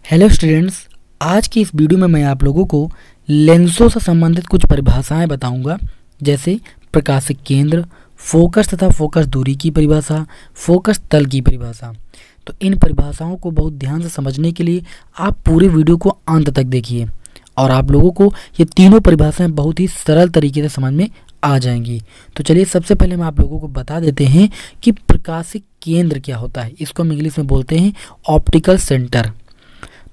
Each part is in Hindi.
हेलो स्टूडेंट्स, आज की इस वीडियो में मैं आप लोगों को लेंसों से संबंधित कुछ परिभाषाएं बताऊंगा, जैसे प्रकाशिक केंद्र, फोकस तथा फोकस दूरी की परिभाषा, फोकस तल की परिभाषा। तो इन परिभाषाओं को बहुत ध्यान से समझने के लिए आप पूरे वीडियो को अंत तक देखिए और आप लोगों को ये तीनों परिभाषाएं बहुत ही सरल तरीके से समझ में आ जाएंगी। तो चलिए सबसे पहले हम आप लोगों को बता देते हैं कि प्रकाशिक केंद्र क्या होता है। इसको हम इंग्लिश में बोलते हैं ऑप्टिकल सेंटर।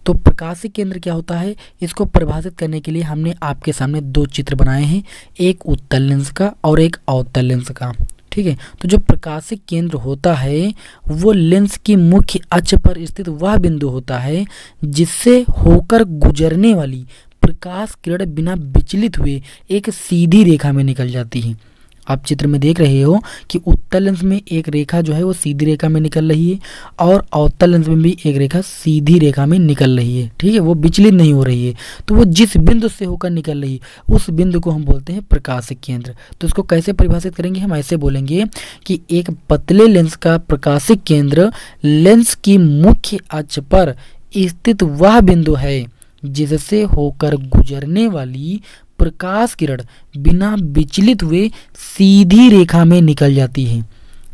तो प्रकाशिक केंद्र क्या होता है, इसको परिभाषित करने के लिए हमने आपके सामने दो चित्र बनाए हैं, एक उत्तल लेंस का और एक अवतल लेंस का। ठीक है, तो जो प्रकाशिक केंद्र होता है वो लेंस की मुख्य अक्ष पर स्थित वह बिंदु होता है जिससे होकर गुजरने वाली प्रकाश किरण बिना विचलित हुए एक सीधी रेखा में निकल जाती है। आप चित्र में देख रहे हो कि उत्तल लेंस में एक रेखा जो है वो सीधी रेखा में निकल रही है और अवतल लेंस में भी एक रेखा सीधी रेखा में निकल रही है। ठीक है, वो विचलित नहीं हो रही है। तो वो जिस बिंदु से होकर निकल रही है उस बिंदु को हम बोलते हैं प्रकाशिक केंद्र। तो इसको कैसे परिभाषित करेंगे, हम ऐसे बोलेंगे कि एक पतले लेंस का प्रकाशिक केंद्र लेंस की मुख्य अक्ष पर स्थित वह बिंदु है जिससे होकर गुजरने वाली प्रकाश किरण बिना विचलित हुए सीधी रेखा में निकल जाती है।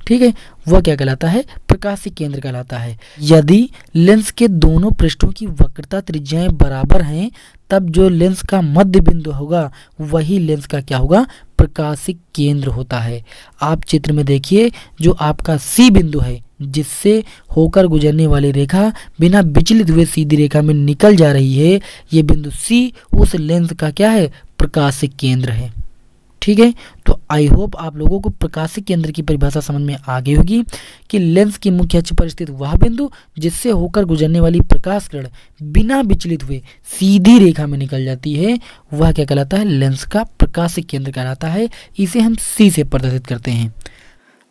ठीक है, वह क्या कहलाता है, प्रकाशिक केंद्र कहलाता है। यदि लेंस के दोनों पृष्ठों की वक्रता त्रिज्याएं बराबर हैं तब जो लेंस का मध्य बिंदु होगा वही लेंस का क्या होगा, प्रकाशिक केंद्र होता है। आप चित्र में देखिए, जो आपका सी बिंदु है जिससे होकर गुजरने वाली रेखा बिना विचलित हुए सीधी रेखा में निकल जा रही है, ये बिंदु सी उस लेंस का क्या है, प्रकाशिक केंद्र है। ठीक है, तो आई होप आप लोगों को प्रकाशिक केंद्र की परिभाषा समझ में आ गई होगी कि लेंस की मुख्य अक्ष पर स्थित वह बिंदु जिससे होकर गुजरने वाली प्रकाश किरण बिना विचलित हुए सीधी रेखा में निकल जाती है, वह क्या कहलाता है, लेंस का प्रकाशिक केंद्र कहलाता है। इसे हम सी से प्रदर्शित करते हैं।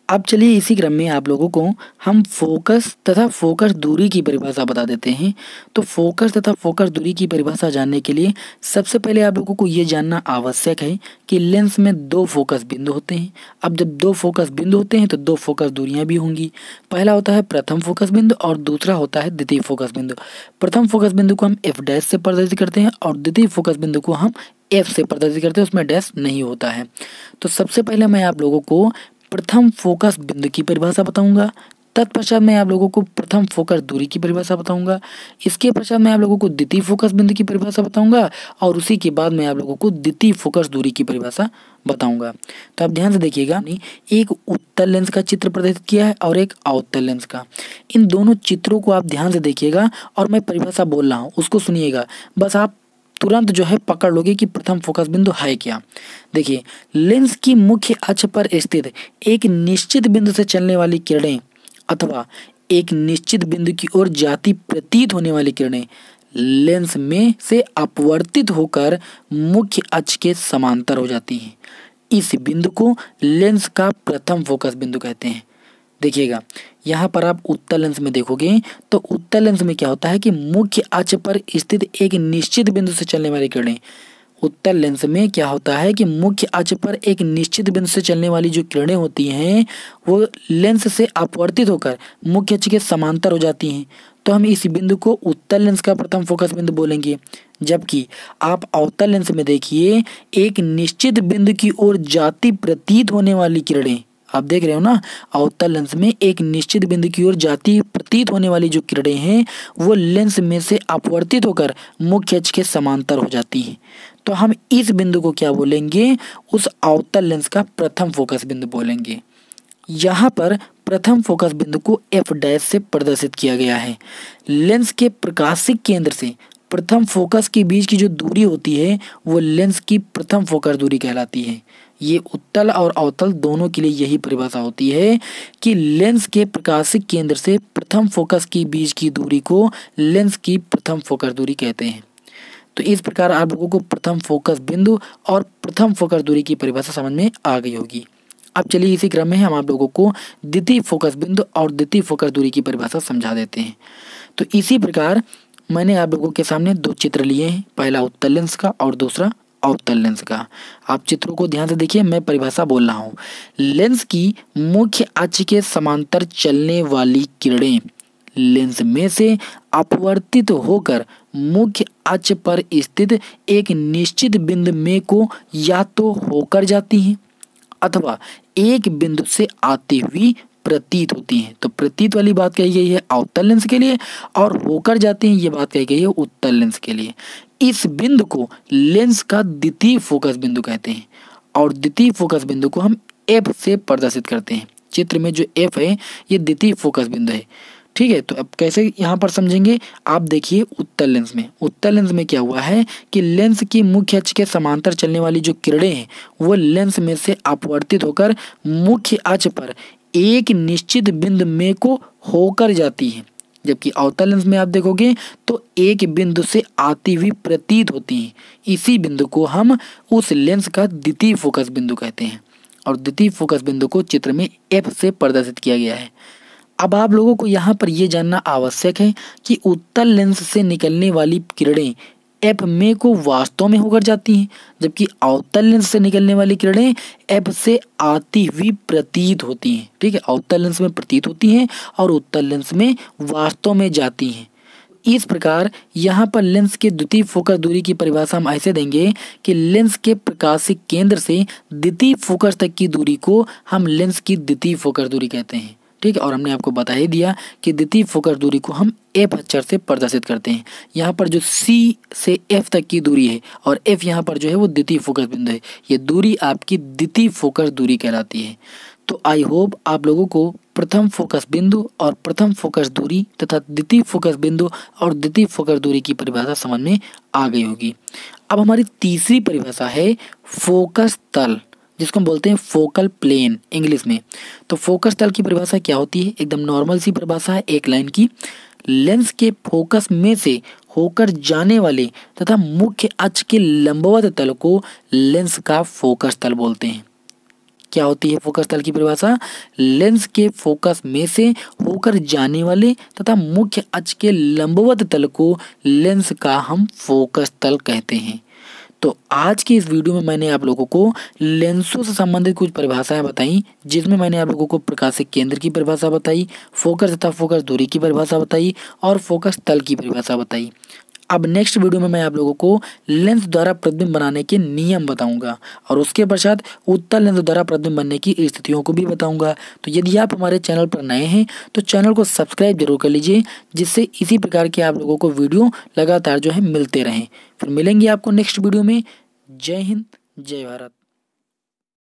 अब चलिए इसी क्रम में आप लोगों को हम फोकस तथा फोकस दूरी की परिभाषा बता देते हैं। तो फोकस तथा फोकस दूरी की परिभाषा जानने के लिए सबसे पहले आप लोगों को ये जानना आवश्यक है कि लेंस में दो फोकस बिंदु होते हैं। अब जब दो फोकस बिंदु होते हैं तो दो फोकस दूरियां भी होंगी। पहला होता है प्रथम फोकस बिंदु और दूसरा होता है द्वितीय फोकस बिंदु। प्रथम फोकस बिंदु को हम एफ डैश से प्रदर्शित करते हैं और द्वितीय फोकस बिंदु को हम एफ से प्रदर्शित करते हैं, उसमें डैश नहीं होता है। तो सबसे पहले मैं आप लोगों को प्रथम फोकस बिंदु की परिभाषा बताऊंगा, तत्पश्चात मैं आप लोगों को प्रथम फोकस दूरी की परिभाषा बताऊंगा, इसके पश्चात मैं आप लोगों को द्वितीय फोकस बिंदु की परिभाषा बताऊंगा और उसी के बाद मैं आप लोगों को द्वितीय फोकस दूरी की परिभाषा बताऊंगा। तो आप ध्यान से देखिएगा, एक उत्तल लेंस का चित्र प्रदर्शित किया है और एक अवतल लेंस का। इन दोनों चित्रों को आप ध्यान से देखिएगा और मैं परिभाषा बोल रहा हूँ उसको सुनिएगा, बस आप तुरंत जो है पकड़ लोगे कि प्रथम फोकस बिंदु है क्या। देखिए, लेंस की मुख्य अक्ष पर स्थित एक निश्चित बिंदु से चलने वाली किरणें अथवा एक निश्चित बिंदु की ओर जाती प्रतीत होने वाली किरणें लेंस में से अपवर्तित होकर मुख्य अक्ष के समांतर हो जाती हैं। इस बिंदु को लेंस का प्रथम फोकस बिंदु कहते हैं। देखिएगा, यहाँ पर आप उत्तल लेंस में देखोगे तो उत्तल लेंस में क्या होता है कि मुख्य अक्ष पर स्थित एक निश्चित बिंदु से चलने वाली किरणें, उत्तल लेंस में क्या होता है कि मुख्य अक्ष पर एक निश्चित बिंदु से चलने वाली जो किरणें होती हैं वो लेंस से अपवर्तित होकर मुख्य अक्ष के समांतर हो जाती हैं। तो हम इस बिंदु को उत्तल लेंस का प्रथम फोकस बिंदु बोलेंगे। जबकि आप अवतल लेंस में देखिए, एक निश्चित बिंदु की ओर जाती प्रतीत होने वाली किरणें, आप देख रहे हो ना, अवतल लेंस में एक निश्चित बिंदु की ओर जाती प्रतीत होने वाली जो किरणें हैं वो लेंस में से अपवर्तित होकर मुख्य अक्ष के समांतर हो जाती हैं। तो हम इस बिंदु को क्या बोलेंगे, उस अवतल लेंस का प्रथम फोकस बिंदु बोलेंगे। यहाँ पर प्रथम फोकस बिंदु को एफ डैश से प्रदर्शित किया गया है। लेंस के प्रकाशिक केंद्र से प्रथम फोकस के बीच की जो दूरी होती है वो लेंस की प्रथम फोकस दूरी कहलाती है। ये उत्तल और अवतल दोनों के लिए यही परिभाषा होती है कि लेंस के प्रकाशिक केंद्र से प्रथम फोकस के बीच की दूरी को लेंस की प्रथम फोकस दूरी कहते हैं। तो इस प्रकार आप लोगों को प्रथम फोकस बिंदु और प्रथम फोकस दूरी की परिभाषा समझ में आ गई होगी। अब चलिए इसी क्रम में हम आप लोगों को द्वितीय फोकस बिंदु और द्वितीय फोकस दूरी की परिभाषा समझा देते हैं। तो इसी प्रकार मैंने आप लोगों के सामने दो चित्र लिए हैं, पहला उत्तल लेंस का और दूसरा अवतल लेंस का। आप चित्रों को ध्यान से देखिए, मैं परिभाषा बोल रहा हूँ। लेंस की मुख्य अक्ष के समांतर चलने वाली किरणें लेंस में से अपवर्तित होकर मुख्य अक्ष पर स्थित एक निश्चित बिंदु में को या तो होकर जाती हैं अथवा एक बिंदु से आती हुई प्रतीत होती हैं। तो प्रतीत वाली बात कही गई है अवतल लेंस के लिए और होकर जाती हैं ये बात कही गई है उत्तल लेंस के लिए। इस बिंदु को लेंस का द्वितीय फोकस बिंदु कहते हैं और द्वितीय फोकस बिंदु को हम एफ से प्रदर्शित करते हैं। चित्र में जो एफ है ये द्वितीय फोकस बिंदु है। ठीक है, तो अब कैसे यहाँ पर समझेंगे आप देखिए उत्तल लेंस में क्या हुआ है कि लेंस की मुख्य अक्ष के समांतर चलने वाली जो किरणें हैं वो लेंस में से अपवर्तित होकर मुख्य अक्ष पर एक निश्चित बिंदु में को होकर जाती है, जबकि अवतल लेंस में आप देखोगे तो एक बिंदु से आती हुई प्रतीत होती हैं। इसी बिंदु को हम उस लेंस का द्वितीय फोकस बिंदु कहते हैं और द्वितीय फोकस बिंदु को चित्र में एफ से प्रदर्शित किया गया है। अब आप लोगों को यहाँ पर यह जानना आवश्यक है कि उत्तल लेंस से निकलने वाली किरणें एफ में को वास्तव में होकर जाती हैं, जबकि अवतल लेंस से निकलने वाली किरणें एफ से आती हुई प्रतीत होती हैं। ठीक है, अवतल लेंस में प्रतीत होती हैं और उत्तल लेंस में वास्तव में जाती हैं। इस प्रकार यहाँ पर लेंस के द्वितीय फोकस दूरी की परिभाषा हम ऐसे देंगे कि लेंस के प्रकाशिक केंद्र से द्वितीय फोकस तक की दूरी को हम लेंस की द्वितीय फोकस दूरी कहते हैं। ठीक है, और हमने आपको बता ही दिया कि द्वितीय फोकस दूरी को हम एफ अक्षर से प्रदर्शित करते हैं। यहाँ पर जो सी से एफ तक की दूरी है और एफ यहाँ पर जो है वो द्वितीय फोकस बिंदु है, ये दूरी आपकी द्वितीय फोकस दूरी कहलाती है। तो आई होप आप लोगों को प्रथम फोकस बिंदु और प्रथम फोकस दूरी तथा द्वितीय फोकस बिंदु और द्वितीय फोकस दूरी की परिभाषा समझ में आ गई होगी। अब हमारी तीसरी परिभाषा है फोकस तल, जिसको हम बोलते हैं फोकल प्लेन इंग्लिश में। तो फोकस तल की परिभाषा क्या होती है? एकदम नॉर्मल सी परिभाषा है एक लाइन की। लेंस के फोकस में से होकर जाने वाले तथा मुख्य अक्ष के लंबवत तल को लेंस का फोकस तल बोलते हैं। क्या होती है फोकस तल की परिभाषा? लेंस के फोकस में से होकर जाने वाले तथा मुख्य अक्ष के लंबवत तल को लेंस का हम फोकस तल कहते हैं। तो आज की इस वीडियो में मैंने आप लोगों को लेंसों से संबंधित कुछ परिभाषाएं बताई, जिसमें मैंने आप लोगों को प्रकाशिक केंद्र की परिभाषा बताई, फोकस तथा फोकस दूरी की परिभाषा बताई और फोकस तल की परिभाषा बताई। अब नेक्स्ट वीडियो में मैं आप लोगों को लेंस द्वारा प्रतिबिंब बनाने के नियम बताऊंगा और उसके पश्चात उत्तल लेंस द्वारा प्रतिबिंब बनने की स्थितियों को भी बताऊंगा। तो यदि आप हमारे चैनल पर नए हैं तो चैनल को सब्सक्राइब जरूर कर लीजिए, जिससे इसी प्रकार के आप लोगों को वीडियो लगातार जो है मिलते रहें। फिर मिलेंगे आपको नेक्स्ट वीडियो में। जय हिंद, जय भारत।